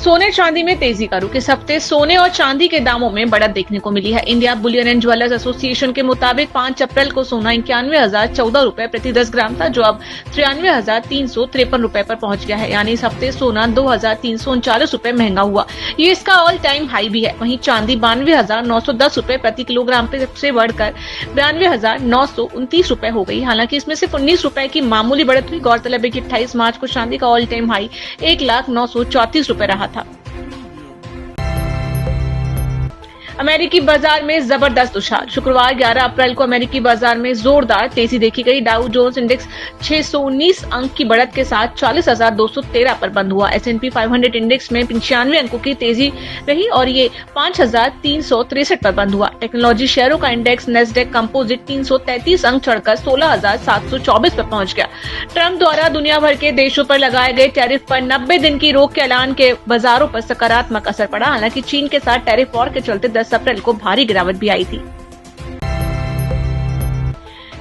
सोने चांदी में तेजी का रुख। इस हफ्ते सोने और चांदी के दामों में बढ़त देखने को मिली है। India Boolean and jewellers association के मुताबिक 5 अप्रैल को सोना 91,014 रुपए प्रति 10 ग्राम था, जो अब 93,353 रुपए पर पहुंच गया है। यानी इस हफ्ते सोना 2,339 रुपए महंगा हुआ। ये इसका ऑल टाइम हाई भी है। वहीं चांदी 92,910 रुपए प्रति किलोग्राम से बढ़कर 92,929 रुपए हो गई। हालांकि इसमें सिर्फ 19 रुपए की मामूली बढ़त हुई। गौरतलब है कि 28 मार्च को चांदी का ऑल टाइम हाई 1,0934 रुपए रहा था। अमेरिकी बाजार में जबरदस्त उछाल। शुक्रवार 11 अप्रैल को अमेरिकी बाजार में जोरदार तेजी देखी गई। डाउ जोन्स इंडेक्स 619 अंक की बढ़त के साथ 40,213 पर बंद हुआ। S&P 500 इंडेक्स में 95 अंकों की तेजी रही और ये 5,363 पर बंद हुआ। टेक्नोलॉजी शेयरों का इंडेक्स नेस्डेक कंपोजिट 333 अंक चढ़कर 16,724 पर पहुंच गया। ट्रंप द्वारा दुनिया भर के देशों पर लगाए गए टैरिफ पर 90 दिन की रोक के ऐलान के बाजारों पर सकारात्मक असर पड़ा। हालांकि चीन के साथ टैरिफ वॉर के चलते 10 अप्रैल को भारी गिरावट भी आई थी।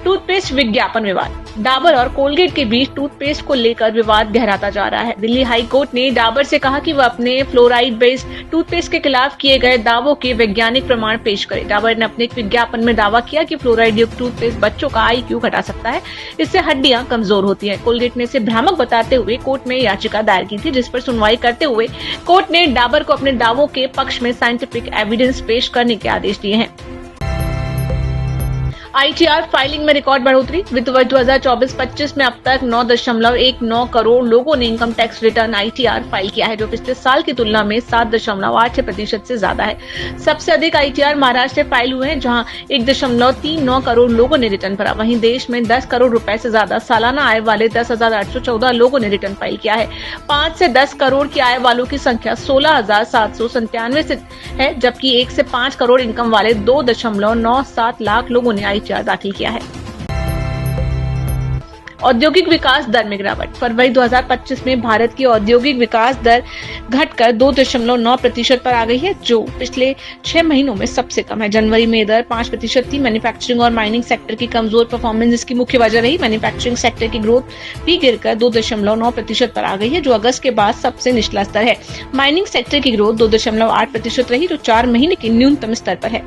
टूथपेस्ट विज्ञापन विवाद। डाबर और कोलगेट के बीच टूथपेस्ट को लेकर विवाद गहराता जा रहा है। दिल्ली हाई कोर्ट ने डाबर से कहा कि वह अपने फ्लोराइड बेस्ड टूथपेस्ट के खिलाफ किए गए दावों के वैज्ञानिक प्रमाण पेश करे। डाबर ने अपने एक विज्ञापन में दावा किया कि फ्लोराइड युक्त टूथपेस्ट बच्चों का IQ घटा सकता है, इससे हड्डियां कमजोर होती हैं। कोलगेट ने इसे भ्रामक बताते हुए कोर्ट में याचिका दायर की थी, जिस पर सुनवाई करते हुए कोर्ट ने डाबर को अपने दावों के पक्ष में साइंटिफिक एविडेंस पेश करने के आदेश दिए हैं। ITR फाइलिंग में रिकॉर्ड बढ़ोतरी। वित्त वर्ष 2024-25 में अब तक 9.19 करोड़ लोगों ने income tax return ITR file किया है, जो पिछले साल की तुलना में 7.86% से ज्यादा है। सबसे अधिक ITR महाराष्ट्र में फाइल हुए हैं, जहां 1.39 करोड़ लोगों ने रिटर्न भरा। वहीं देश में 10 करोड़ रुपए से ज्यादा सालाना आय वाले 10,814 लोगों ने रिटर्न फाइल किया है। 5 से 10 करोड़ की आय वालों की संख्या 16,797 से है, जबकि 1 से 5 करोड़ इनकम वाले 2.97 लाख लोगों ने ITR दाखिल किया है। औद्योगिक विकास दर में गिरावट। फरवरी 2025 में भारत की औद्योगिक विकास दर घटकर 2.9% पर आ गई है, जो पिछले 6 महीनों में सबसे कम है। जनवरी में दर 5% थी। मैन्युफैक्चरिंग और माइनिंग सेक्टर की कमजोर परफॉर्मेंस इसकी मुख्य वजह रही। मैन्युफैक्चरिंग सेक्टर की ग्रोथ भी गिरकर 2.9% पर आ गई है, जो अगस्त के बाद सबसे निचला स्तर है। माइनिंग सेक्टर की ग्रोथ 2.8% रही, जो 4 महीने के न्यूनतम स्तर पर है।